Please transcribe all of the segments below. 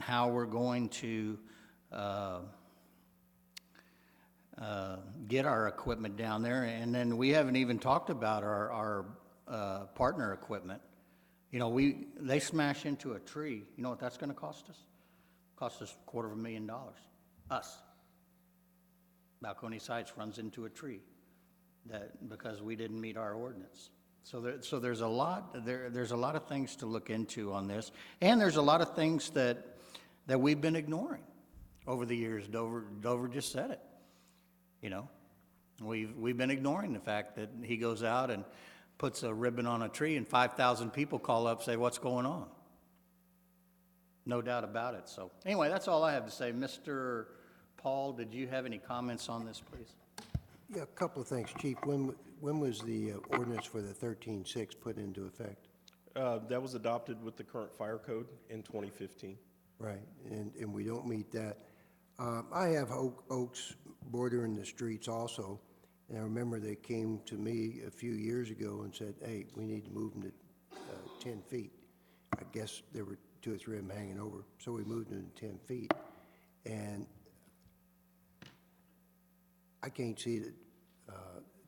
and how we're going to get our equipment down there. And then we haven't even talked about our partner equipment. You know, they smash into a tree. You know what that's going to cost us? Cost us $250,000. Us. Balcony Sites runs into a tree because we didn't meet our ordinance. So there's a lot there's a lot of things to look into on this, and there's a lot of things that we've been ignoring over the years. Dover just said it. You know, we've been ignoring the fact that he goes out and puts a ribbon on a tree, and 5,000 people call up and say, "What's going on?" No doubt about it. So anyway, that's all I have to say. Mr. Paul, did you have any comments on this, please? Yeah, a couple of things, Chief. When was the ordinance for the 13.6 put into effect? That was adopted with the current fire code in 2015. Right, and we don't meet that. I have oaks bordering the streets also, and I remember they came to me a few years ago and said, hey, we need to move them to 10 feet. I guess there were 2 or 3 of them hanging over, so we moved them to 10 feet. And I can't see that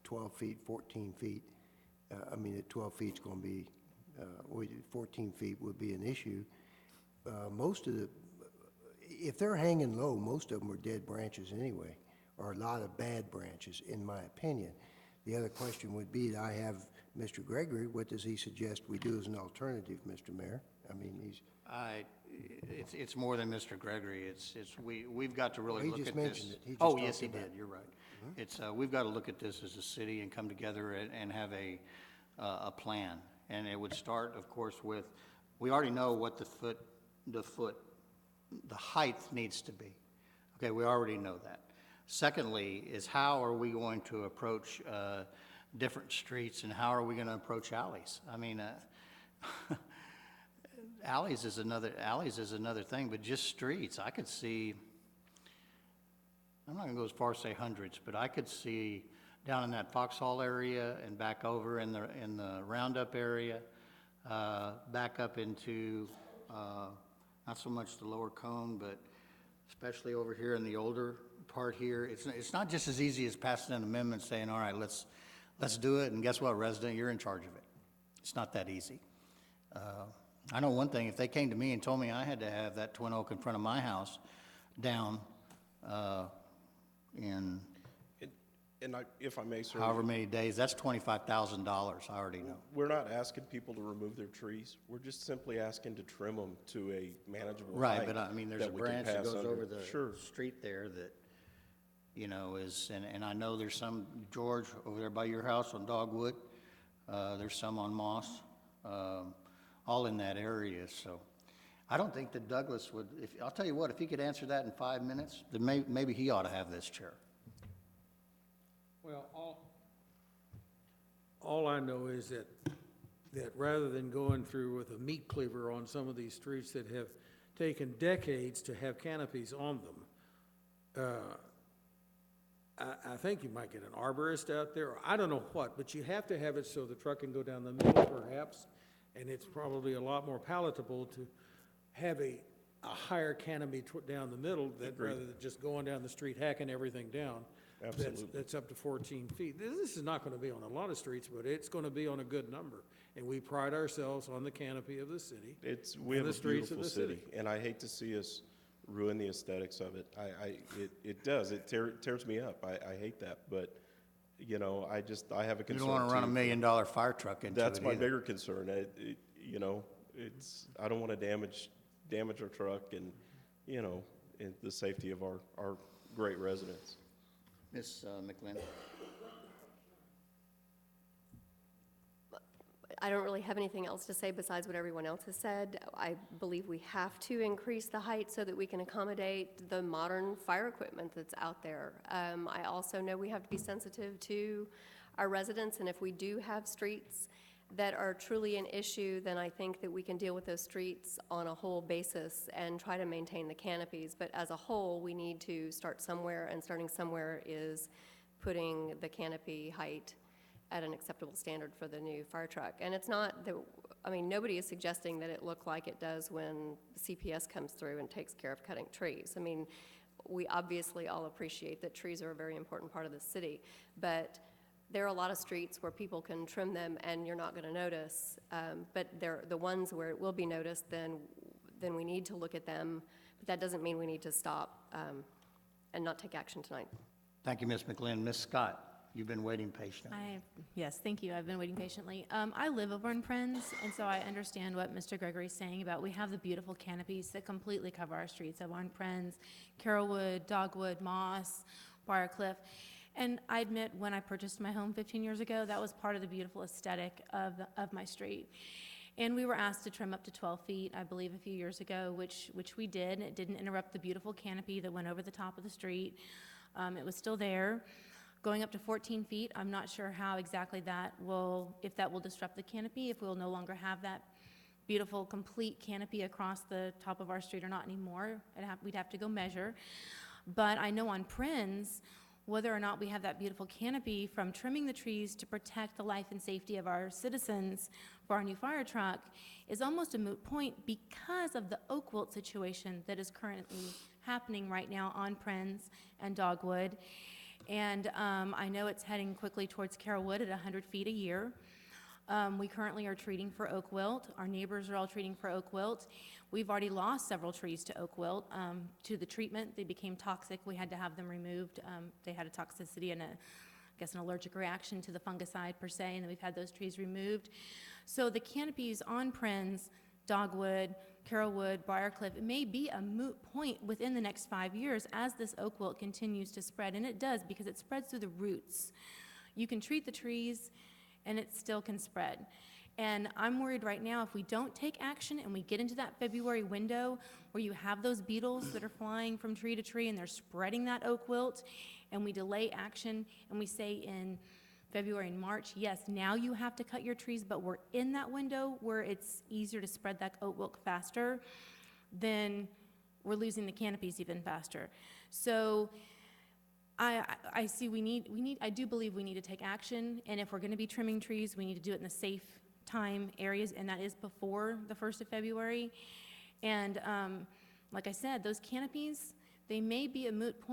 12 feet, 14 feet, I mean, at 12 feet it's going to be, 14 feet would be an issue. Most of if they're hanging low, most of them are dead branches anyway, or a lot of bad branches, in my opinion. The other question would be, I have Mr. Gregory, what does he suggest we do as an alternative, Mr. Mayor? I mean, It's more than Mr. Gregory. We've got to really Well, he look just at this. mentioned it. He just Oh, yes, talked he about did. it. You're right. It's we've got to look at this as a city and come together and have a plan. And it would start, of course, with, we already know what the height needs to be. Okay, we already know that. Secondly, is how are we going to approach different streets, and how are we going to approach alleys? I mean, alleys is another thing, but just streets, I could see, I'm not gonna go as far as say hundreds, but I could see down in that Foxhall area and back over in the Roundup area, back up into, not so much the Lower Cone, but especially over here in the older part here. It's not just as easy as passing an amendment saying, all right, let's do it, and guess what, resident, you're in charge of it. It's not that easy. I know one thing, if they came to me and told me I had to have that twin oak in front of my house down in If I may, sir. however many days, that's $25,000, I already know. We're not asking people to remove their trees. We're just simply asking to trim them to a manageable Right, height but I mean, there's a that we can branch that pass goes under. over the Sure. street there that, you know, and I know there's some, George, over there by your house on Dogwood, there's some on Moss, all in that area, so. I don't think that Douglas would, I'll tell you what, if he could answer that in 5 minutes, then maybe he ought to have this chair. Well, all I know is that rather than going through with a meat cleaver on some of these streets that have taken decades to have canopies on them, I think you might get an arborist out there, or I don't know what, but you have to have it so the truck can go down the middle perhaps, and it's probably a lot more palatable to have a higher canopy down the middle rather than just going down the street hacking everything down. Absolutely. That's up to 14 feet. This is not going to be on a lot of streets, but it's going to be on a good number. And we pride ourselves on the canopy of the city. We have the a streets of beautiful the city, city. and I hate to see us ruin the aesthetics of it. It does. It tears me up. I hate that, but, you know, I have a You concern don't want to run a too. $1 million fire truck into it That's my either. bigger concern. You know, I don't want to damage our truck and, you know, and the safety of our great residents. Ms. McLean? I don't really have anything else to say besides what everyone else has said. I believe we have to increase the height so that we can accommodate the modern fire equipment that's out there. I also know we have to be sensitive to our residents, and if we do have streets that are truly an issue, then I think that we can deal with those streets on a whole basis and try to maintain the canopies. But as a whole, we need to start somewhere, and starting somewhere is putting the canopy height at an acceptable standard for the new fire truck. And it's not that I mean, nobody is suggesting that it look like it does when CPS comes through and takes care of cutting trees. I mean, we obviously all appreciate that trees are a very important part of the city, but there are a lot of streets where people can trim them and you're not gonna notice. But the ones where it will be noticed, then we need to look at them. But that doesn't mean we need to stop and not take action tonight. Thank you, Ms. McGlynn. Ms. Scott, you've been waiting patiently. Yes, thank you. I've been waiting patiently. I live over in Prince, and so I understand what Mr. Gregory's saying about we have the beautiful canopies that completely cover our streets over in Prince, Carrollwood, Dogwood, Moss, Briarcliff. And I admit, when I purchased my home 15 years ago, that was part of the beautiful aesthetic of my street. And we were asked to trim up to 12 feet, I believe, a few years ago, which we did. It didn't interrupt the beautiful canopy that went over the top of the street. It was still there. Going up to 14 feet, I'm not sure how exactly if that will disrupt the canopy, if we'll no longer have that beautiful, complete canopy across the top of our street or not anymore. We'd have to go measure. But I know on Prince, whether or not we have that beautiful canopy from trimming the trees to protect the life and safety of our citizens for our new fire truck is almost a moot point because of the oak wilt situation that is currently happening right now on Prince and Dogwood. And I know it's heading quickly towards Carrollwood at 100 feet a year. We currently are treating for oak wilt. Our neighbors are all treating for oak wilt. We've already lost several trees to oak wilt to the treatment. They became toxic. We had to have them removed. They had a toxicity and an allergic reaction to the fungicide per se, and then we've had those trees removed. So the canopies on Prince, Dogwood, Carrollwood, Briarcliff, it may be a moot point within the next 5 years as this oak wilt continues to spread, and it does because it spreads through the roots. You can treat the trees, and it still can spread. And I'm worried right now if we don't take action and we get into that February window where you have those beetles that are flying from tree to tree and they're spreading that oak wilt, and we delay action and we say in February and March, yes, now you have to cut your trees, but we're in that window where it's easier to spread that oak wilt faster, then we're losing the canopies even faster. So I see I do believe we need to take action, and if we're gonna be trimming trees, we need to do it in the safe time areas, and that is before the 1st of February. And like I said, those canopies, they may be a moot point